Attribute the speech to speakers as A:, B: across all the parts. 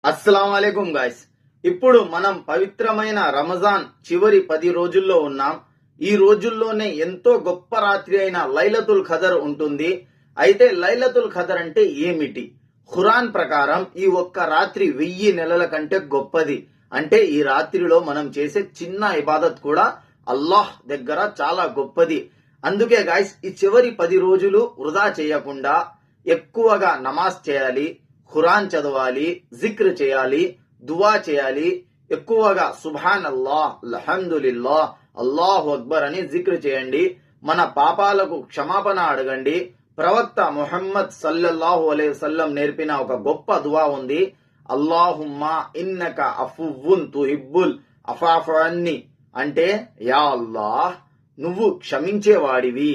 A: అస్సలాం వాలేకుం guys. ఇప్పుడు మనం పవిత్రమైన రంజాన్ చివరి 10 రోజుల్లో ఉన్నాం. ఈ రోజుల్లోనే ఎంతో గొప్ప రాత్రి అయిన లైలతుల్ ఖదర్ ఉంటుంది. అయితే లైలతుల్ ఖదర్ అంటే ఏమిటి? ఖురాన్ ప్రకారం ఈ ఒక్క రాత్రి 1000 నెలల కంటే గొప్పది. అంటే ఈ రాత్రిలో మనం చేసే చిన్న ఇబాదత్ కూడా అల్లాహ్ దగ్గర చాలా గొప్పది. అందుకే గాయ్స్, ఈ చివరి 10 రోజులు వృధా చేయకుండా ఎక్కువగా నమాజ్ చేయాలి, ఖురాన్ చదవాలి, జిక్ర్ చేయాలి, దువా చేయాలి. ఎక్కువగా సుబ్హాన్ అల్లాహ్, అల్హమ్దులిల్లాహ్, అల్లాహు అక్బర్ అని జిక్ర్ చేయండి. మన పాపాలకు క్షమాపణ అడగండి. ప్రవక్త ముహమ్మద్ సల్లల్లాహు అలైహి వసల్లం నేర్పిన ఒక గొప్ప దువా ఉంది. అల్లాహుమ్మా ఇన్నక అఫువ్వున్ తుహిబ్బుల్ అఫాఫు అన్ని. అంటే, యా అల్లాహ్, నువ్వు క్షమించేవాడివి,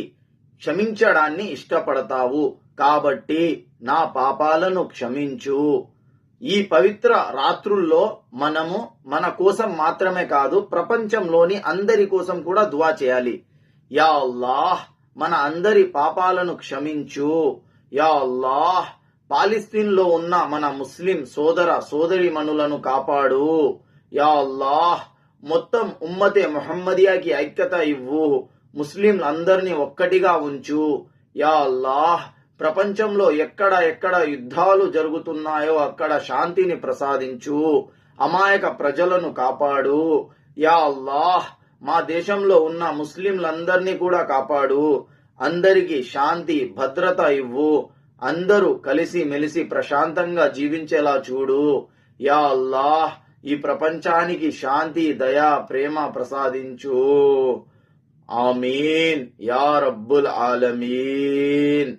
A: క్షమించడాన్ని ఇష్టపడతావు, కాబట్టి నా పాపాలను క్షమించు. ఈ పవిత్ర రాత్రుల్లో మనము మన కోసం మాత్రమే కాదు, ప్రపంచంలోని అందరి కోసం కూడా దువా చేయాలి. యా అల్లాహ్, మన అందరి పాపాలను క్షమించు. యా అల్లాహ్, పాలిస్తీన్ లో ఉన్న మన ముస్లిం సోదర సోదరీమణులను కాపాడు. యా అల్లాహ్, మొత్తం ఉమ్మతే ముహమ్మదియాకి ఐక్యత ఇవ్వు. ముస్లింలందరినీ ఒక్కటిగా ఉంచు. యా అల్లాహ్, ప్రపంచంలో ఎక్కడ ఎక్కడ యుద్ధాలు జరుగుతున్నాయో అక్కడ శాంతిని ప్రసాదించు. అమాయక ప్రజలను కాపాడు. యా అల్లాహ్, మా దేశంలో ఉన్న ముస్లింలందరినీ కూడా కాపాడు. అందరికీ శాంతి భద్రత ఇవ్వు. అందరూ కలిసి మెలిసి ప్రశాంతంగా జీవించేలా చూడు. యా అల్లాహ్, ఈ ప్రపంచానికి శాంతి, దయ, ప్రేమ ప్రసాదించు. ఆమీన్ యా రబ్బుల్ ఆలమీన్.